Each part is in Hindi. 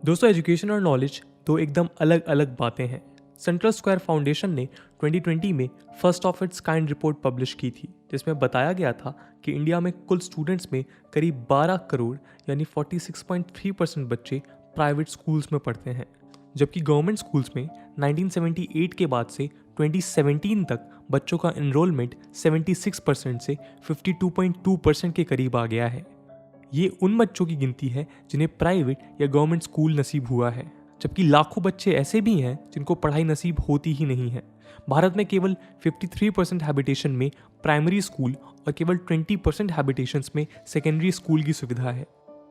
दोस्तों, एजुकेशन और नॉलेज दो एकदम अलग अलग बातें हैं। सेंट्रल स्क्वायर फाउंडेशन ने 2020 में first of its kind report publish की थी, जिसमें बताया गया था कि इंडिया में कुल स्टूडेंट्स में करीब 12 करोड़ यानी 46.3% बच्चे प्राइवेट स्कूल्स में पढ़ते हैं, जबकि गवर्नमेंट स्कूल्स में 1978 के बाद से 2017 तक बच्चों का एनरोलमेंट 76% से 52.2% के करीब आ गया है। ये उन बच्चों की गिनती है जिन्हें प्राइवेट या गवर्नमेंट स्कूल नसीब हुआ है, जबकि लाखों बच्चे ऐसे भी हैं जिनको पढ़ाई नसीब होती ही नहीं है। भारत में केवल 53% हैबिटेशन में प्राइमरी स्कूल और केवल 20% हैबिटेशंस में सेकेंडरी स्कूल की सुविधा है।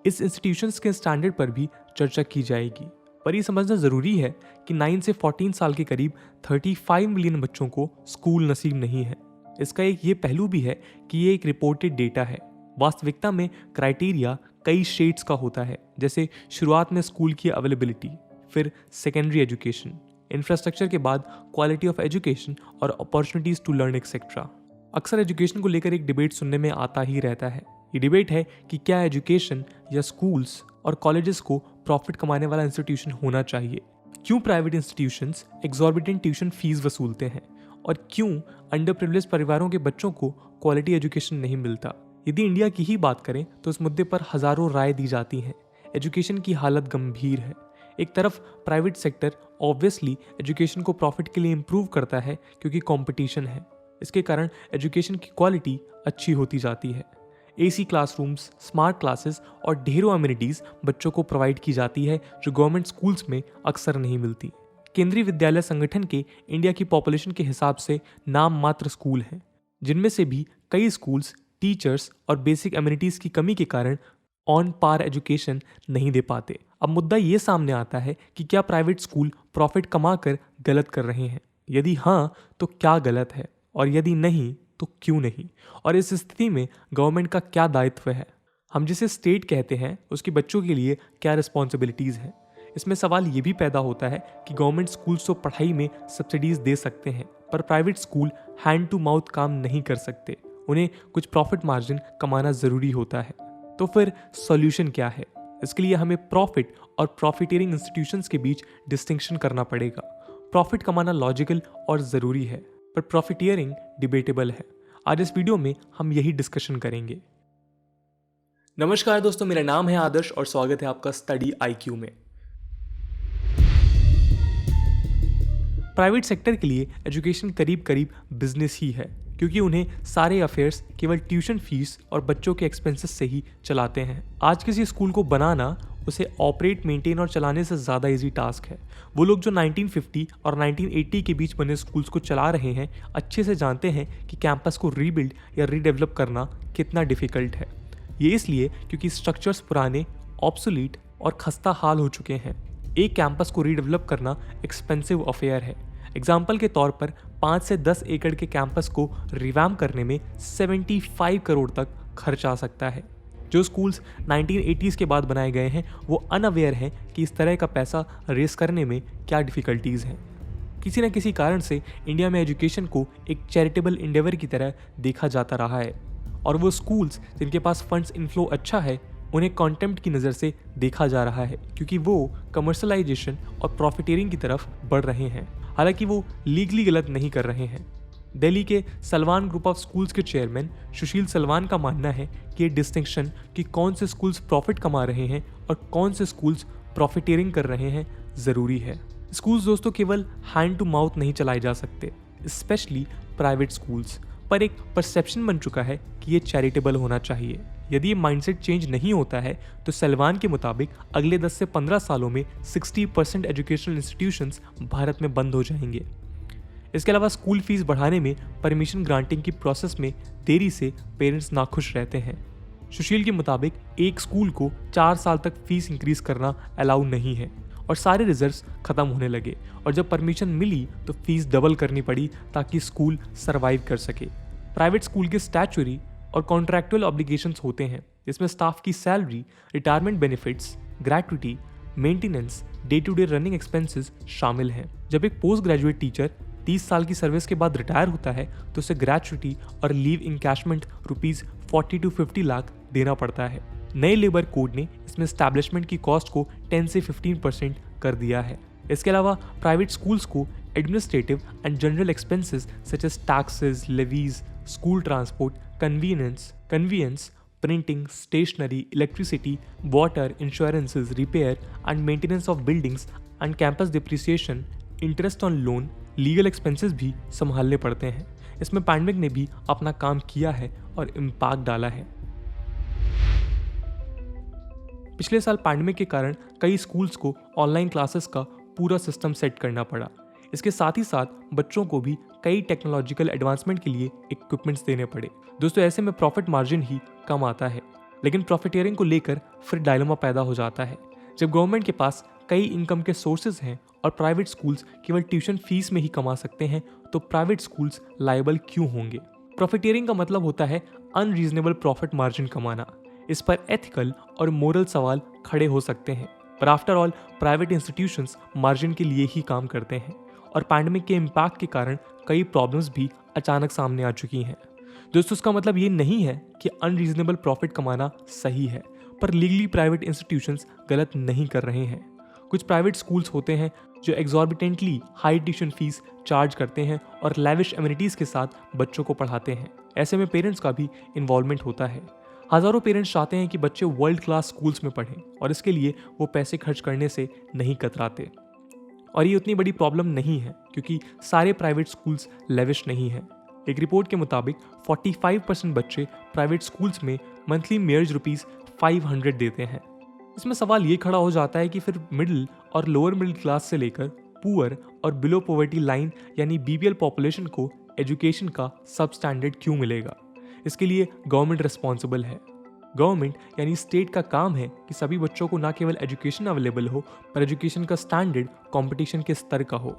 इस इंस्टीट्यूशंस के स्टैंडर्ड पर भी चर्चा की जाएगी, पर यह समझना ज़रूरी है कि 9 से 14 साल के करीब 35 मिलियन बच्चों को स्कूल नसीब नहीं है। इसका एक ये पहलू भी है कि ये एक रिपोर्टेड डेटा है। वास्तविकता में क्राइटेरिया कई शेड्स का होता है, जैसे शुरुआत में स्कूल की अवेलेबिलिटी, फिर सेकेंडरी एजुकेशन, इंफ्रास्ट्रक्चर के बाद क्वालिटी ऑफ एजुकेशन और अपॉर्चुनिटीज टू लर्न एक्सेट्रा। अक्सर एजुकेशन को लेकर एक डिबेट सुनने में आता ही रहता है। ये डिबेट है कि क्या एजुकेशन या स्कूल्स और कॉलेजेस को प्रॉफिट कमाने वाला इंस्टीट्यूशन होना चाहिए, क्यों private institutions exorbitant tuition fees वसूलते हैं और क्यों अंडर प्रिविलेज परिवारों के बच्चों को क्वालिटी एजुकेशन नहीं मिलता। यदि इंडिया की ही बात करें तो इस मुद्दे पर हजारों राय दी जाती हैं। एजुकेशन की हालत गंभीर है। एक तरफ प्राइवेट सेक्टर ऑब्वियसली एजुकेशन को प्रॉफिट के लिए इम्प्रूव करता है क्योंकि कंपटीशन है। इसके कारण एजुकेशन की क्वालिटी अच्छी होती जाती है। एसी क्लासरूम्स, स्मार्ट क्लासेस और ढेरों अम्यूनिटीज़ बच्चों को प्रोवाइड की जाती है जो गवर्नमेंट स्कूल्स में अक्सर नहीं मिलती। केंद्रीय विद्यालय संगठन के इंडिया की पॉपुलेशन के हिसाब से नाम मात्र स्कूल हैं, जिनमें से भी कई स्कूल्स टीचर्स और बेसिक एम्यूनिटीज़ की कमी के कारण ऑन पार एजुकेशन नहीं दे पाते। अब मुद्दा ये सामने आता है कि क्या प्राइवेट स्कूल प्रॉफिट कमाकर गलत कर रहे हैं? यदि हाँ, तो क्या गलत है, और यदि नहीं तो क्यों नहीं? और इस स्थिति में गवर्नमेंट का क्या दायित्व है? हम जिसे स्टेट कहते हैं उसके बच्चों के लिए क्या रिस्पॉन्सिबिलिटीज़ हैं? इसमें सवाल ये भी पैदा होता है कि गवर्नमेंट स्कूल्स तो पढ़ाई में सब्सिडीज़ दे सकते हैं, पर private school hand to mouth काम नहीं कर सकते। उन्हें कुछ प्रॉफिट मार्जिन कमाना ज़रूरी होता है। तो फिर सॉल्यूशन क्या है? इसके लिए हमें प्रॉफिट और प्रॉफिटेरिंग इंस्टीट्यूशंस के बीच डिस्टिंक्शन करना पड़ेगा। प्रॉफिट कमाना लॉजिकल और ज़रूरी है, पर प्रॉफिटियरिंग डिबेटेबल है। आज इस वीडियो में हम यही डिस्कशन करेंगे। नमस्कार दोस्तों, मेरा नाम है आदर्श और स्वागत है आपका स्टडी IQ में। प्राइवेट सेक्टर के लिए एजुकेशन करीब करीब बिजनेस ही है, क्योंकि उन्हें सारे अफेयर्स केवल ट्यूशन फीस और बच्चों के एक्सपेंसेस से ही चलाते हैं। आज किसी स्कूल को बनाना उसे ऑपरेट, मेंटेन और चलाने से ज़्यादा इजी टास्क है। वो लोग जो 1950 और 1980 के बीच बने स्कूल्स को चला रहे हैं अच्छे से जानते हैं कि कैंपस को रीबिल्ड या रीडेवलप करना कितना डिफ़िकल्ट है। ये इसलिए क्योंकि स्ट्रक्चर्स पुराने, ऑब्सोलीट और खस्ता हाल हो चुके हैं। एक कैंपस को रीडेवलप करना एक्सपेंसिव अफेयर है। एग्जाम्पल के तौर पर 5 से 10 एकड़ के कैंपस को रिवैम्प करने में 75 करोड़ तक खर्च आ सकता है। जो स्कूल्स 1980s के बाद बनाए गए हैं वो अनअवेयर हैं कि इस तरह का पैसा रेस करने में क्या डिफ़िकल्टीज़ हैं। किसी न किसी कारण से इंडिया में एजुकेशन को एक चैरिटेबल इंडेवर की तरह देखा जाता रहा है, और वो स्कूल्स जिनके पास फंड्स इनफ्लो अच्छा है उन्हें कॉन्टेम्प्ट की नज़र से देखा जा रहा है, क्योंकि वो कमर्शलाइजेशन और प्रॉफिटेरिंग की तरफ बढ़ रहे हैं। हालांकि वो लीगली गलत नहीं कर रहे हैं। दिल्ली के सलमान ग्रुप ऑफ स्कूल्स के चेयरमैन सुशील सलमान का मानना है कि ये डिस्टिंक्शन कि कौन से स्कूल्स प्रॉफिट कमा रहे हैं और कौन से स्कूल्स प्रॉफिटेरिंग कर रहे हैं ज़रूरी है। स्कूल्स दोस्तों केवल हैंड टू माउथ नहीं चलाए जा सकते, स्पेशली प्राइवेट स्कूल्स, पर एक परसेप्शन बन चुका है कि ये चैरिटेबल होना चाहिए। यदि ये माइंडसेट चेंज नहीं होता है तो सलमान के मुताबिक अगले 10 से 15 सालों में 60% एजुकेशनल इंस्टीट्यूशंस भारत में बंद हो जाएंगे। इसके अलावा स्कूल फीस बढ़ाने में परमिशन ग्रांटिंग की प्रोसेस में देरी से पेरेंट्स नाखुश रहते हैं। सुशील के मुताबिक एक स्कूल को 4 साल तक फीस इंक्रीज करना अलाउ नहीं है, और सारे रिजल्ट्स खत्म होने लगे, और जब परमिशन मिली तो फीस डबल करनी पड़ी ताकि स्कूल सर्वाइव कर सके। प्राइवेट स्कूल के स्टैचुरी और कॉन्ट्रैक्चुअल ऑब्लिगेशंस होते हैं, जिसमें स्टाफ की salary, retirement benefits, gratuity, maintenance, day to day running expenses शामिल हैं। जब एक पोस्ट ग्रेजुएट टीचर 30 साल की सर्विस के बाद रिटायर होता है तो उसे ग्रेच्युटी और लीव इनकैशमेंट ₹40 to 50 लाख देना पड़ता है। नए लेबर कोड ने इसमें एस्टैब्लिशमेंट की कॉस्ट को 10 से 15% कर दिया है। इसके अलावा प्राइवेट स्कूल्स को administrative and general expenses such as taxes, levies, school transport, convenience, printing, stationery, electricity, water, insurances, repair and maintenance of buildings and campus depreciation, interest on loan, legal expenses भी संभालने पड़ते हैं। इसमें पैंडेमिक ने भी अपना काम किया है और इम्पैक्ट डाला है। पिछले साल पैंडेमिक के कारण कई स्कूल्स को ऑनलाइन क्लासेस का पूरा सिस्टम सेट करना पड़ा। इसके साथ ही साथ बच्चों को भी कई टेक्नोलॉजिकल एडवांसमेंट के लिए इक्विपमेंट्स देने पड़े। दोस्तों, ऐसे में प्रॉफिट मार्जिन ही कम आता है, लेकिन प्रॉफिटियरिंग को लेकर फिर डायलेमा पैदा हो जाता है। जब गवर्नमेंट के पास कई इनकम के सोर्सेज हैं और प्राइवेट स्कूल्स केवल ट्यूशन फीस में ही कमा सकते हैं, तो प्राइवेट स्कूल्स लायबल क्यों होंगे? प्रॉफिटियरिंग का मतलब होता है अनरीजनेबल प्रॉफिट मार्जिन कमाना। इस पर एथिकल और मोरल सवाल खड़े हो सकते हैं, पर after all private institutions margin के लिए ही काम करते हैं और पैंडेमिक के इम्पैक्ट के कारण कई प्रॉब्लम्स भी अचानक सामने आ चुकी हैं। दोस्तों, इसका मतलब ये नहीं है कि अनरीजनेबल प्रॉफिट कमाना सही है, पर लीगली प्राइवेट इंस्टीट्यूशंस गलत नहीं कर रहे हैं। कुछ प्राइवेट स्कूल्स होते हैं जो एग्जॉर्बिटेंटली हाई ट्यूशन फीस चार्ज करते हैं और लैविश एमिनिटीज़ के साथ बच्चों को पढ़ाते हैं। ऐसे में पेरेंट्स का भी इन्वॉल्वमेंट होता है। हज़ारों पेरेंट्स चाहते हैं कि बच्चे वर्ल्ड क्लास स्कूल्स में पढ़ें और इसके लिए वो पैसे खर्च करने से नहीं कतराते। और ये उतनी बड़ी प्रॉब्लम नहीं है क्योंकि सारे प्राइवेट स्कूल्स लेविश नहीं हैं। एक रिपोर्ट के मुताबिक 45% बच्चे प्राइवेट स्कूल्स में मंथली मेयर्स ₹500 देते हैं। इसमें सवाल ये खड़ा हो जाता है कि फिर मिडिल और लोअर मिडिल क्लास से लेकर पुअर और बिलो पॉवर्टी लाइन यानी BPL पॉपुलेशन को एजुकेशन का सब स्टैंडर्ड क्यों मिलेगा? इसके लिए गवर्नमेंट रिस्पॉन्सिबल है। गवर्नमेंट यानी स्टेट का काम है कि सभी बच्चों को न केवल एजुकेशन अवेलेबल हो, पर एजुकेशन का स्टैंडर्ड कंपटीशन के स्तर का हो।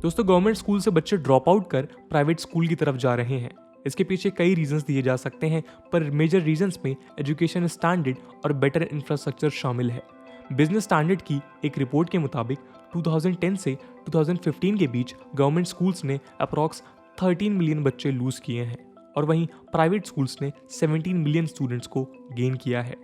दोस्तों, गवर्नमेंट स्कूल से बच्चे ड्रॉप आउट कर प्राइवेट स्कूल की तरफ जा रहे हैं। इसके पीछे कई रीजंस दिए जा सकते हैं, पर मेजर रीजंस में एजुकेशन स्टैंडर्ड और बेटर इंफ्रास्ट्रक्चर शामिल है। बिजनेस स्टैंडर्ड की एक रिपोर्ट के मुताबिक 2010 से 2015 के बीच गवर्नमेंट स्कूल्स ने अप्रॉक्स 13 मिलियन बच्चे लूज किए हैं और वहीं प्राइवेट स्कूल्स ने 17 मिलियन स्टूडेंट्स को गेन किया है।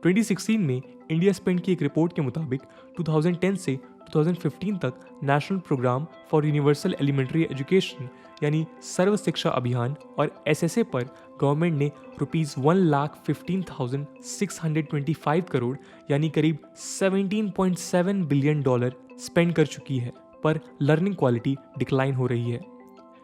2016 में इंडिया स्पेंड की एक रिपोर्ट के मुताबिक 2010 से 2015 तक national programme for universal elementary education यानी सर्व शिक्षा अभियान और SSA पर गवर्नमेंट ने ₹1,15,625 करोड़ यानी करीब $17.7 बिलियन स्पेंड कर चुकी है, पर लर्निंग क्वालिटी डिक्लाइन हो रही है।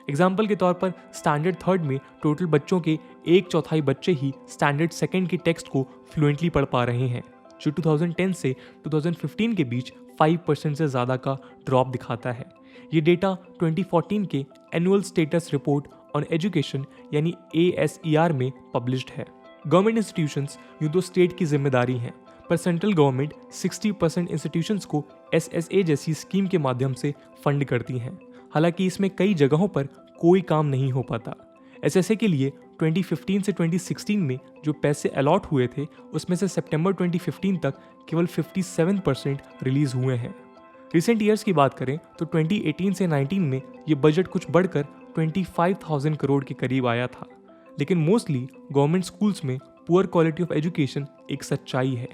एग्जाम्पल के तौर पर स्टैंडर्ड थर्ड में टोटल बच्चों के 1/4 बच्चे ही स्टैंडर्ड सेकंड के टेक्स्ट को फ्लुएंटली पढ़ पा रहे हैं, जो 2010 से 2015 के बीच 5% से ज़्यादा का ड्रॉप दिखाता है। ये डेटा 2014 के annual status report on education यानी ASER में पब्लिश्ड है। गवर्नमेंट इंस्टीट्यूशंस यूँ तो स्टेट की जिम्मेदारी हैं, पर सेंट्रल गवर्नमेंट 60% इंस्टीट्यूशंस को SSA जैसी स्कीम के माध्यम से फंड करती हैं। हालांकि इसमें कई जगहों पर कोई काम नहीं हो पाता। SSA के लिए 2015 से 2016 में जो पैसे अलॉट हुए थे, उसमें से सितंबर 2015 तक केवल 57% रिलीज हुए हैं। रिसेंट ईयर्स की बात करें तो 2018 से 19 में ये बजट कुछ बढ़कर 25,000 करोड़ के करीब आया था। लेकिन मोस्टली गवर्नमेंट स्कूल्स में पुअर क्वालिटी ऑफ एजुकेशन एक सच्चाई है।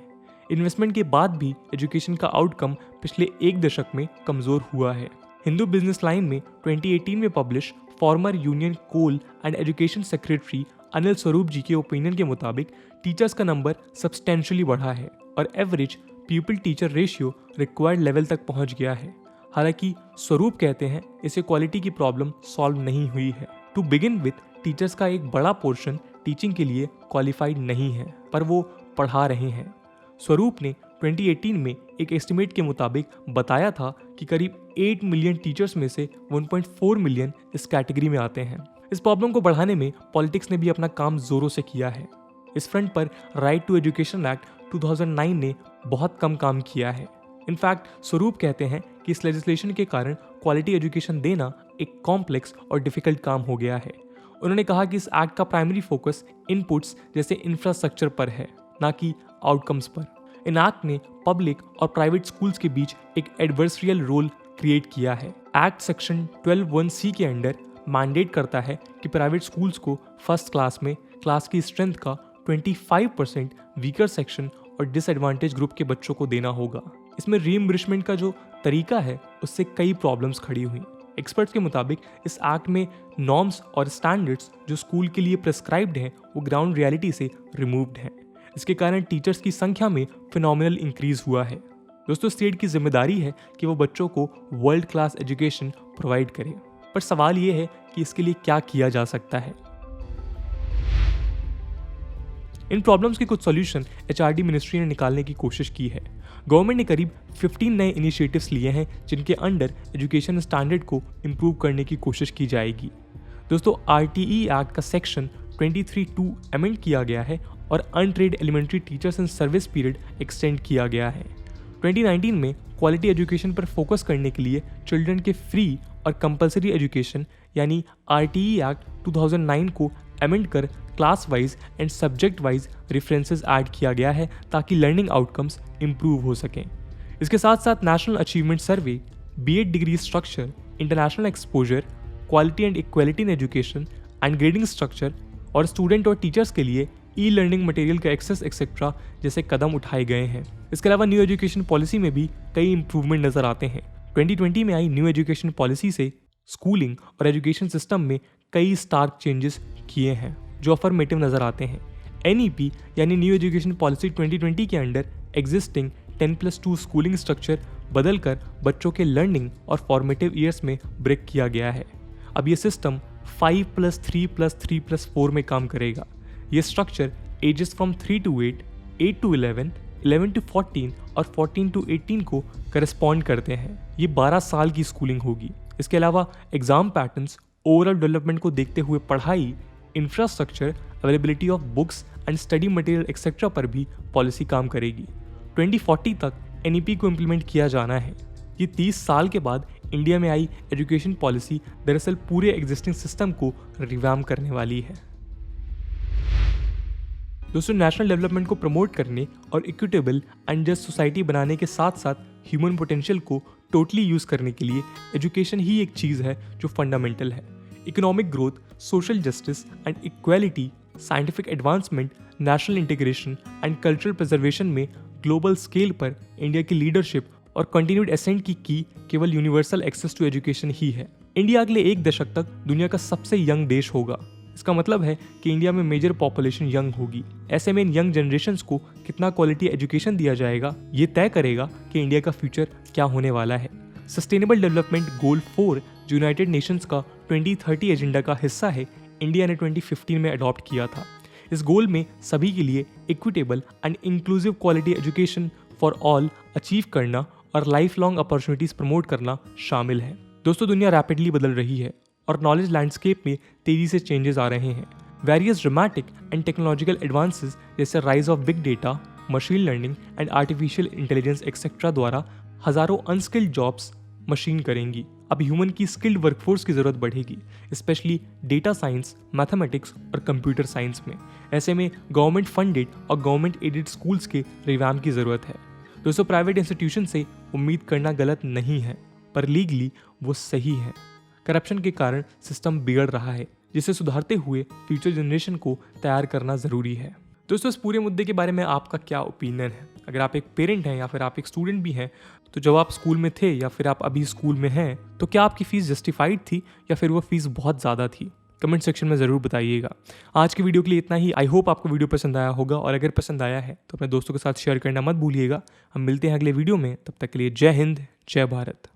इन्वेस्टमेंट के बाद भी एजुकेशन का आउटकम पिछले एक दशक में कमज़ोर हुआ है। हिंदू बिजनेस लाइन में 2018 में publish former union coal and education secretary Anil Swarup ji के ओपिनियन के मुताबिक टीचर्स का नंबर सब्सटेंशियली बढ़ा है और average people teacher ratio required level तक पहुंच गया है। हालांकि स्वरूप कहते हैं इसे क्वालिटी की प्रॉब्लम सॉल्व नहीं हुई है। टू बिगिन विथ, टीचर्स का एक बड़ा पोर्शन टीचिंग के लिए क्वालिफाइड नहीं है, पर वो पढ़ा रहे हैं। स्वरूप ने 2018 में एक एस्टिमेट के मुताबिक बताया था कि करीब 8 मिलियन टीचर्स में से 1.4 मिलियन इस कैटेगरी में आते हैं। इस प्रॉब्लम को बढ़ाने में पॉलिटिक्स ने भी अपना काम जोरों से किया है। इस फ्रंट पर राइट टू एजुकेशन एक्ट 2009 ने बहुत कम काम किया है। इनफैक्ट स्वरूप कहते हैं कि इस लेजिस्लेशन के कारण क्वालिटी एजुकेशन देना एक कॉम्प्लेक्स और डिफिकल्ट काम हो गया है। उन्होंने कहा कि इस एक्ट का प्राइमरी फोकस इनपुट्स जैसे इंफ्रास्ट्रक्चर पर है, ना कि आउटकम्स पर। इन एक्ट ने पब्लिक और प्राइवेट स्कूल्स के बीच एक एडवर्सरियल रोल क्रिएट किया है। एक्ट सेक्शन 12(1)(c) के अंडर मैंडेट करता है कि प्राइवेट स्कूल्स को फर्स्ट क्लास में क्लास की स्ट्रेंथ का 25% वीकर सेक्शन और डिसएडवांटेज ग्रुप के बच्चों को देना होगा। इसमें रीइंबर्समेंट का जो तरीका है उससे कई प्रॉब्लम्स खड़ी हुई। एक्सपर्ट्स के मुताबिक इस एक्ट में नॉर्म्स और स्टैंडर्ड्स जो स्कूल के लिए प्रिस्क्राइब्ड हैं वो ग्राउंड रियलिटी से रिमूव्ड हैं। इसके कारण टीचर्स की संख्या में फिनोमिनल इंक्रीज हुआ है। दोस्तों, स्टेट की जिम्मेदारी है कि वो बच्चों को वर्ल्ड क्लास एजुकेशन प्रोवाइड करे, पर सवाल ये है कि इसके लिए क्या किया जा सकता है। इन प्रॉब्लम्स के कुछ सॉल्यूशन एचआरडी मिनिस्ट्री ने निकालने की कोशिश की है। गवर्नमेंट ने करीब 15 नए इनिशिएटिव्स लिए हैं जिनके अंडर एजुकेशन स्टैंडर्ड को इम्प्रूव करने की कोशिश की जाएगी। दोस्तों, आरटीई एक्ट का सेक्शन 23(2) अमेंड किया गया है और untrained elementary teachers in service period extend किया गया है। 2019 में क्वालिटी एजुकेशन पर फोकस करने के लिए चिल्ड्रन के फ्री और कंपलसरी एजुकेशन यानी आरटीई एक्ट 2009 को अमेंड कर class wise and subject wise references add किया गया है ताकि लर्निंग आउटकम्स इंप्रूव हो सकें। इसके साथ साथ national achievement survey, BEd degree structure, international exposure, quality and equality in education and grading structure और स्टूडेंट और टीचर्स के लिए ई लर्निंग मटेरियल का एक्सेस एक्सेट्रा जैसे कदम उठाए गए हैं। इसके अलावा न्यू एजुकेशन पॉलिसी में भी कई इंप्रूवमेंट नजर आते हैं। 2020 में आई न्यू एजुकेशन पॉलिसी से स्कूलिंग और एजुकेशन सिस्टम में कई स्टार्क चेंजेस किए हैं जो अफर्मेटिव नजर आते हैं। एनईपी यानी न्यू एजुकेशन पॉलिसी 2020 के अंडर एग्जिस्टिंग 10+2 स्कूलिंग स्ट्रक्चर बदलकर बच्चों के लर्निंग और फॉर्मेटिव ईयर्स में ब्रेक किया गया है। अब ये सिस्टम 5+3+3+4 में काम करेगा। ये structure edges from 3 to 8, 8 to 11, 11 to 14 और 14 to 18 को करस्पॉन्ड करते हैं। ये 12 साल की स्कूलिंग होगी। इसके अलावा एग्जाम पैटर्न्स, ओवरऑल डेवलपमेंट को देखते हुए पढ़ाई, infrastructure, availability of books and study material etcetera पर भी पॉलिसी काम करेगी। 2040 तक एनईपी को इम्प्लीमेंट किया जाना है। ये 30 साल के बाद इंडिया में आई एजुकेशन पॉलिसी दरअसल पूरे एग्जिस्टिंग सिस्टम को रिवैम्प करने वाली है। दोस्तों, नेशनल डेवलपमेंट को प्रमोट करने और इक्विटेबल एंड जस्ट सोसाइटी बनाने के साथ साथ ह्यूमन पोटेंशियल को टोटली यूज करने के लिए एजुकेशन ही एक चीज़ है जो फंडामेंटल है। Economic growth, social justice and equality, scientific advancement, national integration and cultural preservation में ग्लोबल स्केल पर इंडिया की लीडरशिप और कंटिन्यूड एसेंट की केवल यूनिवर्सल एक्सेस टू एजुकेशन ही है। इंडिया अगले 1 दशक तक दुनिया का सबसे यंग देश होगा। इसका मतलब है कि इंडिया में मेजर पॉपुलेशन यंग होगी। ऐसे में इन यंग जनरेशन्स को कितना क्वालिटी एजुकेशन दिया जाएगा ये तय करेगा कि इंडिया का फ्यूचर क्या होने वाला है। सस्टेनेबल डेवलपमेंट गोल 4 जो यूनाइटेड नेशंस का 2030 एजेंडा का हिस्सा है, इंडिया ने 2015 में अडॉप्ट किया था। इस गोल में सभी के लिए equitable and inclusive quality education for all achieve करना और लाइफ लॉन्ग अपॉर्चुनिटीज प्रमोट करना शामिल है। दोस्तों, दुनिया रैपिडली बदल रही है और नॉलेज लैंडस्केप में तेजी से चेंजेस आ रहे हैं। Various dramatic and technological advances जैसे rise of big data, machine learning and artificial intelligence etcetera द्वारा हजारों अनस्किल्ड जॉब्स मशीन करेंगी। अब ह्यूमन की स्किल्ड वर्कफोर्स की जरूरत बढ़ेगी, स्पेशली डेटा साइंस, मैथमेटिक्स और कंप्यूटर साइंस में। ऐसे में गवर्नमेंट फंडेड और गवर्नमेंट एडेड स्कूल्स के रिवैम्प की जरूरत है। दोस्तों, प्राइवेट इंस्टीट्यूशन से उम्मीद करना गलत नहीं है, पर लीगली वो सही है। करप्शन के कारण सिस्टम बिगड़ रहा है, जिसे सुधारते हुए फ्यूचर जनरेशन को तैयार करना जरूरी है। दोस्तों, इस पूरे मुद्दे के बारे में आपका क्या ओपिनियन है? अगर आप एक पेरेंट हैं या फिर आप एक स्टूडेंट भी हैं, तो जब आप स्कूल में थे या फिर आप अभी स्कूल में हैं, तो क्या आपकी फ़ीस जस्टिफाइड थी या फिर वो फ़ीस बहुत ज़्यादा थी? कमेंट सेक्शन में ज़रूर बताइएगा। आज की वीडियो के लिए इतना ही। आई होप आपको वीडियो पसंद आया होगा, और अगर पसंद आया है तो अपने दोस्तों के साथ शेयर करना मत भूलिएगा। हम मिलते हैं अगले वीडियो में, तब तक के लिए जय हिंद, जय भारत।